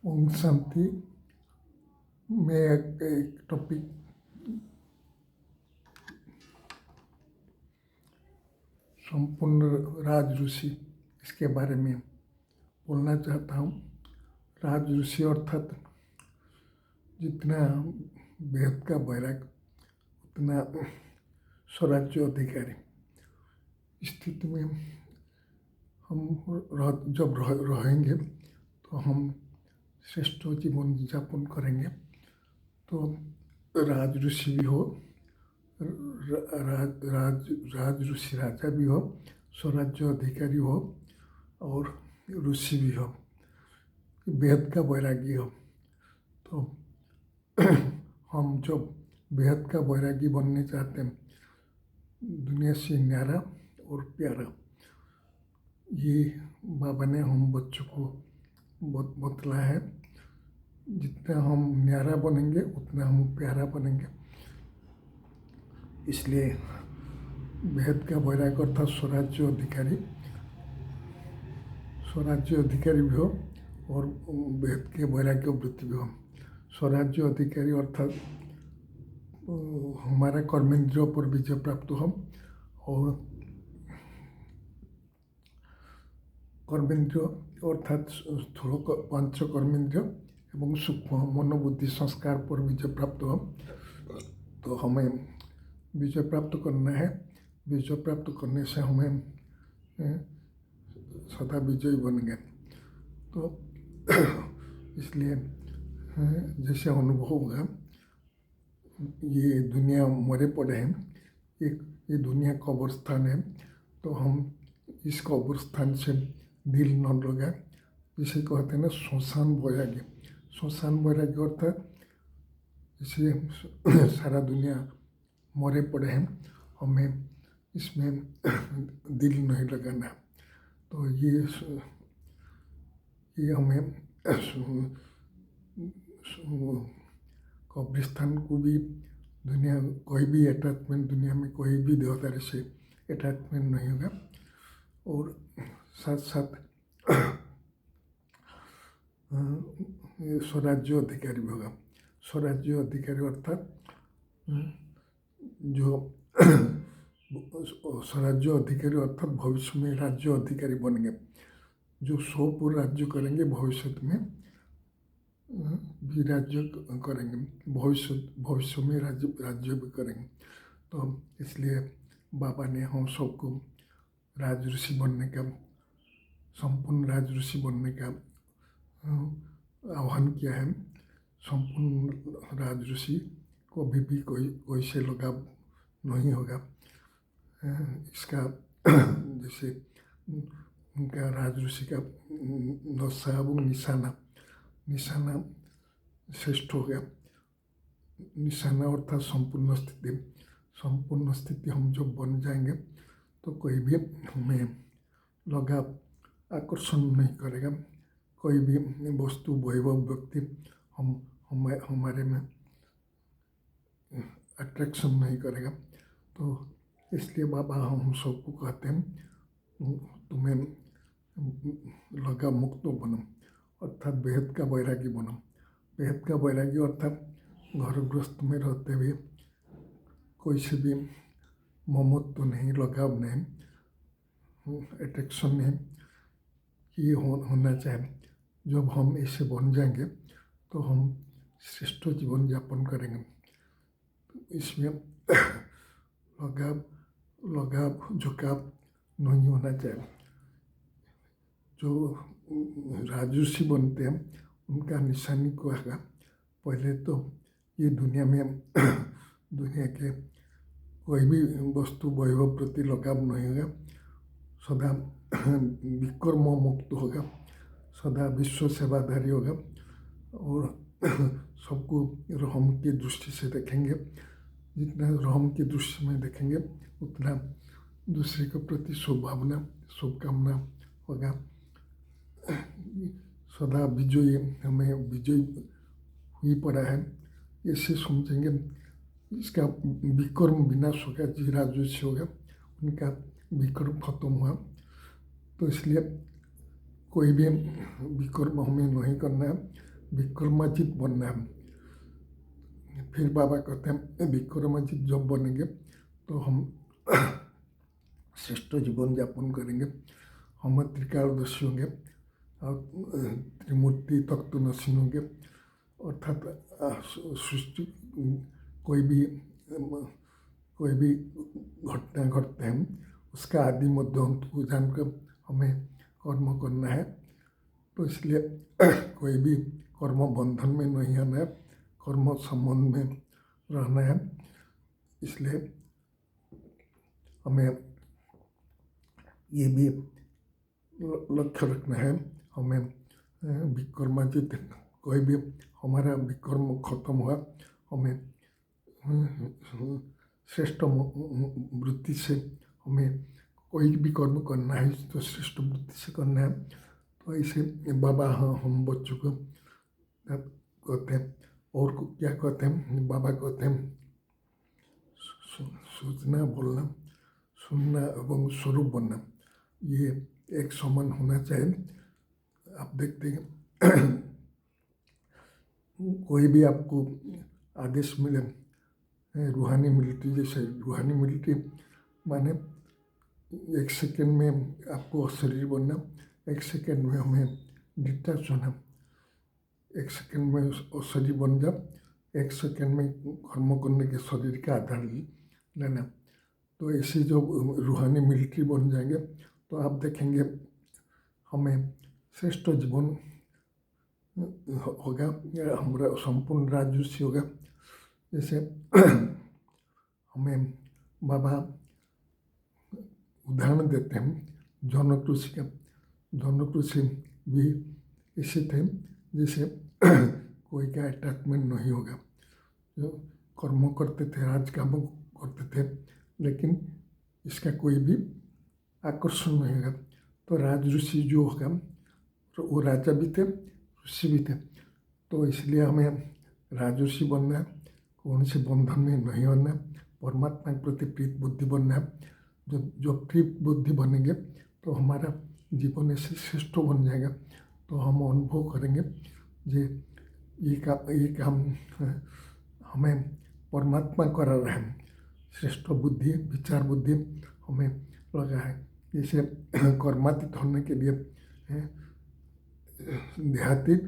ओम शांति। मैं एक टॉपिक संपूर्ण राज ऋषि इसके बारे में बोलना चाहता हूँ। राज ऋषि अर्थात जितना बेहद का वैराग उतना स्वराज्य अधिकारी। स्थिति में हम जब रहेंगे तो हम श्रेष्ठ जीवन यापन करेंगे। तो राज ऋषि भी हो, राज ऋषि राजा भी हो, स्वराज्य अधिकारी हो और ऋषि भी हो, बेहद का वैरागी हो। तो हम जब बेहद का वैरागी बनने चाहते हैं, दुनिया से न्यारा और प्यारा, ये बाबा ने हम बच्चों को बतलाया है। जितना हम न्यारा बनेंगे उतना हम प्यारा बनेंगे। इसलिए बेहद का वैराग अर्थात स्वराज्य अधिकारी भी हो और बेहद के वैराग्य वृत्ति भी हो। स्वराज्य अधिकारी अर्थात हमारा कर्मेंद्रियों पर विजय प्राप्त हो और कर्मेंद्रिय अर्थात स्थूल पंच कर्मेंद्रिय एवं सूक्ष्म मनोबुद्धि संस्कार पर विजय प्राप्त हो। तो हमें विजय प्राप्त करना है। विजय प्राप्त करने से हमें सदा विजयी बनेंगे। तो इसलिए जैसे अनुभव होगा, ये दुनिया मरे पड़े हैं, ये दुनिया कब्रिस्तान है। तो हम इस कब्रिस्तान से दिल न लगाए, जिसे कहते हैं ना श्मशान वैरागी। श्मशान वैरागी अर्थात इसलिए सारा दुनिया मरे पड़े हैं, हमें इसमें दिल नहीं लगाना। तो ये हमें कब्रिस्तान को भी दुनिया कोई भी अटैचमेंट, दुनिया में कोई भी देवदारी से अटैचमेंट नहीं होगा। और साथ साथ स्वराज्य अधिकारी भी होगा। स्वराज्य अधिकारी अर्थात जो स्वराज्य अधिकारी अर्थात भविष्य में राज्य अधिकारी बनेंगे, जो स्वपुर राज्य करेंगे, भविष्य में भी राज्य करेंगे, भविष्य में राज्य भी करेंगे। तो इसलिए बाबा ने हम सबको राज ऋषि बनने का, संपूर्ण राज ऋषि बनने का आह्वान किया है। संपूर्ण राज ऋषि को भी कोई से लगाव नहीं होगा। इसका जैसे उनका राज ऋषि का नशा एवं निशाना श्रेष्ठ हो गया। निशाना अर्थात संपूर्ण स्थिति हम जब बन जाएंगे तो कोई भी हमें लगाव आकर्षण नहीं करेगा। कोई भी वस्तु वैभव व्यक्ति हमारे में अट्रैक्शन नहीं करेगा। तो इसलिए बाबा हम सबको कहते हैं, तुम्हें लगाव मुक्त बनो अर्थात बेहद का वैरागी बनो। बेहद का वैरागी अर्थात घर गृहस्थ में रहते हुए कोई से भी ममत्व नहीं, लगाव नहीं, अट्रैक्शन नहीं, ये होना चाहिए। जब हम ऐसे बन जाएंगे तो हम श्रेष्ठ जीवन यापन करेंगे। इसमें लगाव झुकाव नहीं होना चाहिए। जो राजऋषि बनते हैं उनका निशानी क्या है? पहले तो ये दुनिया में दुनिया के कोई भी वस्तु वैभव प्रति लगाव नहीं होगा, सदा विकर्म मुक्त होगा, सदा विश्व सेवाधारी होगा और सबको रहम की दृष्टि से देखेंगे। जितना रहम की दृष्टि में देखेंगे उतना दूसरे के प्रति शुभकामना होगा। सदा विजयी, हमें विजयी ही पड़ा है, ऐसे समझेंगे। इसका विकर्म विनाश होगा, जी राजऋषि होगा, उनका विकर्म खत्म हुआ। तो इसलिए कोई भी विकर्म हमें नहीं करना है। विक्रमाजित बनना है। फिर बाबा कहते हैं विक्रमाजित जब बनेंगे तो हम श्रेष्ठ जीवन यापन करेंगे, हम त्रिकालदर्शी होंगे और त्रिमूर्ति तत्वदर्शी होंगे। अर्थात सृष्टि कोई भी घटना घटते हैं उसका आदि मध्य अंत को जानकर हमें कर्म करना है। तो इसलिए कोई भी कर्म बंधन में नहीं आना है, कर्म संबंध में रहना है। इसलिए हमें ये भी लक्ष्य रखना है, हमें विक्रमाजित कोई भी हमारा विक्रम खत्म हुआ, हमें श्रेष्ठ वृत्ति से हमें कोई भी कर्म करना है तो श्रेष्ठ वृत्ति से करना है। तो ऐसे बाबा हम बच्चों को कहते हैं। और क्या कहते हैं बाबा कहते हैं सोचना, बोलना, सुनना एवं स्वरूप बनना ये एक समान होना चाहिए। आप देखते हैं कोई भी आपको आदेश मिले, रूहानी मिलिट्री जैसे, रूहानी मिलिट्री माने 1 सेकेंड में आपको शरीर बनना, 1 सेकेंड में हमें डिस्चार्ज होना, 1 सेकेंड में शरीर बन जाओ, 1 सेकेंड में कर्म करने के शरीर का आधार लेना। तो ऐसे जो रूहानी मिलिट्री बन जाएंगे तो आप देखेंगे हमें श्रेष्ठ जीवन होगा, हमारा संपूर्ण राजसी होगा। जैसे हमें बाबा उदाहरण देते हैं जनक ऋषि का। जनक ऋषि भी ऐसे थे जैसे कोई का अटैचमेंट नहीं होगा, जो कर्म करते थे, राज काम करते थे, लेकिन इसका कोई भी आकर्षण नहीं होगा। तो राज ऋषि जो होगा तो वो राजा भी थे, ऋषि भी थे। तो इसलिए हमें राजऋषि बनना है, कौन से बंधन में नहीं होना, परमात्मा के प्रति प्रीत बुद्धि बनना है। जो प्रीत बुद्धि बनेंगे तो हमारा जीवन ऐसे श्रेष्ठ बन जाएगा। तो हम अनुभव करेंगे ये काम हमें परमात्मा करा रहे हैं। श्रेष्ठ बुद्धि, विचार बुद्धि हमें लगा है। जैसे कर्मातीत होने के लिए देहातीत,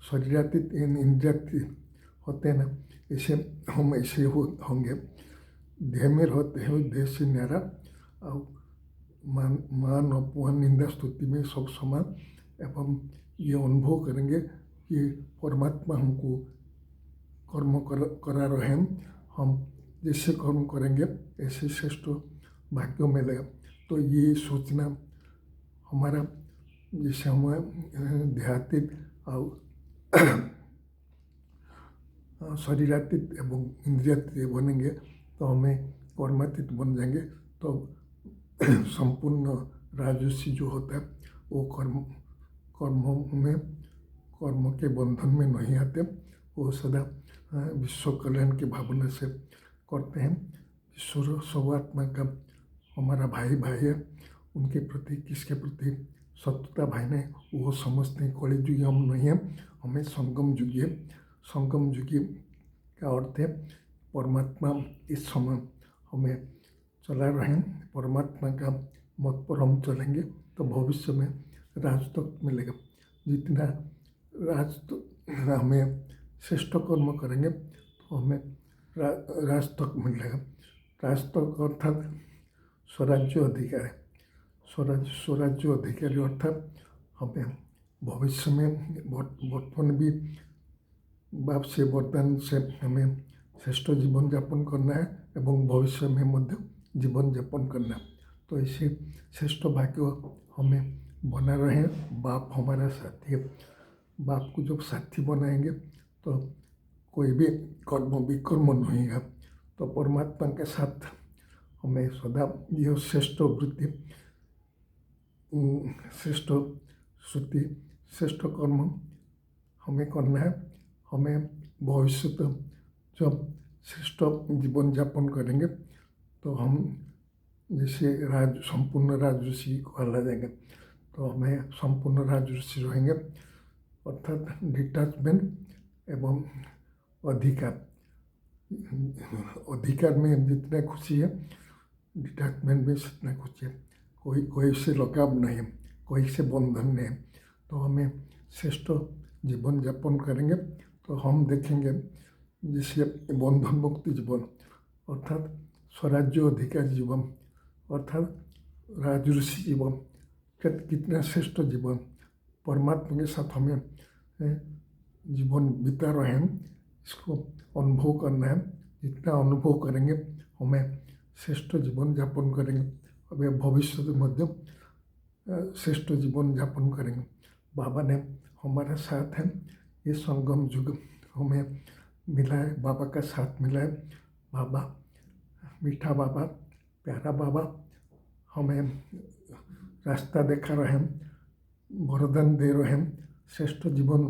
शरीरातीत, इंद्रियातीत होते हैं ना, ऐसे हम ऐसे होंगे। देह में रहते हैं, देह से न्यारा, और मान अपमान निंदा स्तुति में सब समान। एवं ये अनुभव करेंगे कि परमात्मा हमको कर्म करा रहे हैं, हम जैसे कर्म करेंगे ऐसे श्रेष्ठ भाग्य मिलेगा। तो ये सोचना हमारा, जैसे हम देहातीत और शरीरातीत एवं इंद्रियातीत बनेंगे तो हमें कर्मातीत बन जाएंगे। तो संपूर्ण राजसी जो होता है वो कर्म के बंधन में नहीं आते, वो सदा विश्व कल्याण की भावना से करते हैं। ईश्वर सर्वात्मा का हमारा भाई है, उनके प्रति किसके प्रति शत्रुता भाई नहीं, वो समझते हैं कलि युगी हम नहीं है, हमें संगम युगी है। संगम युगी का अर्थ है परमात्मा इस समय हमें चला रहे हैं, परमात्मा का मत पर हम चलेंगे तो भविष्य में राज तक मिलेगा। जितना हमें श्रेष्ठ कर्म करेंगे तो हमें राज तक मिलेगा। राज तक अर्थात स्वराज्य अधिकार है। स्वराज्य अधिकारी अर्थात हमें भविष्य में वर्तमान भी बाप से वरदान से हमें श्रेष्ठ जीवन यापन करना है एवं भविष्य में मध्य जीवन यापन करना है। तो ऐसे श्रेष्ठ भाग्य हमें बना रहे। बाप हमारा साथी है, बाप को जब साथी बनाएंगे तो कोई भी कर्म विकर्म नहीं है। तो परमात्मा के साथ हमें सदा यह श्रेष्ठ वृत्ति, श्रेष्ठ श्रुति, श्रेष्ठ कर्म हमें करना है। हमें भविष्य तो जब श्रेष्ठ जीवन यापन करेंगे तो हम जैसे संपूर्ण राजऋषि कहला जाएंगे। तो हमें संपूर्ण राजऋषि रहेंगे। अर्थात डिटैचमेंट एवं अधिकार। अधिकार में जितना खुशी है, डिटैचमेंट में जितना खुशी है। कोई से लगाव नहीं है, कोई से बंधन नहीं है। तो हमें श्रेष्ठ जीवन यापन करेंगे तो हम देखेंगे जैसे बंधन मुक्ति जीवन अर्थात स्वराज्य अधिकार जीवन अर्थात राजऋषि जीवन, कितना श्रेष्ठ जीवन परमात्मा के साथ हमें जीवन बिता रहे हैं, इसको अनुभव करना है। जितना अनुभव करेंगे हमें श्रेष्ठ जीवन यापन करेंगे, हमें भविष्य में मध्य श्रेष्ठ जीवन यापन करेंगे। बाबा ने हमारा साथ है, ये संगम युग हमें मिला है, बाबा का साथ मिला है। बाबा मीठा बाबा, प्यारा बाबा हमें रास्ता दिखा रहे हैं, वरदान दे रहे हैं श्रेष्ठ जीवन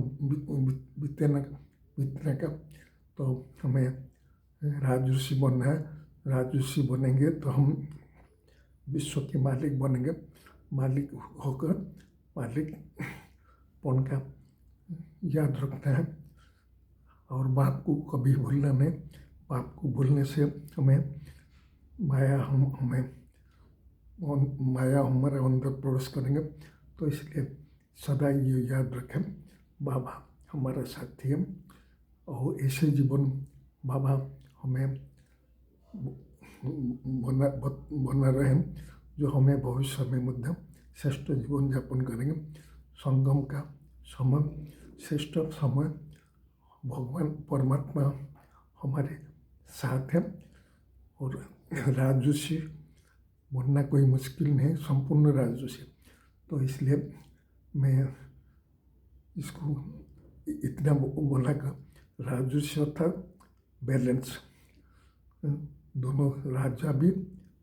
बीतने का। तो हमें राजऋषि बनना है। राजऋषि बनेंगे तो हम विश्व के मालिक बनेंगे। मालिक होकर मालिकपन का याद रखना है और बाप को कभी भूलना नहीं। बाप को भूलने से हमें माया हमारे अंदर प्रवेश करेंगे। तो इसलिए सदा ये याद रखें, बाबा हमारा साथी है और ऐसे जीवन बाबा हमें बना रहे, जो हमें भविष्य में मध्य श्रेष्ठ जीवन यापन करेंगे। संगम का समय श्रेष्ठ समय, भगवान परमात्मा हमारे साथ है और राजऋषि बनना कोई मुश्किल नहीं, संपूर्ण राजऋषि। तो इसलिए मैं इसको इतना बोला कि राजऋषि अर्थात बैलेंस, दोनों राजा भी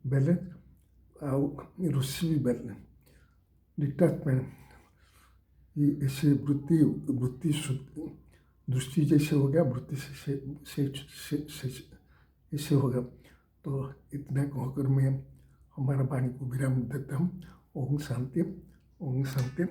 बैलेंस और ऋषि भी बैलेंस। डिटैचमेंट ये ऐसे वृत्ति दृष्टि जैसे हो गया, वृत्ति से ऐसे होगा। तो इतना कहकर मैं हमारा वाणी को विराम देता हूँ। ओम शांति, ओम शांति।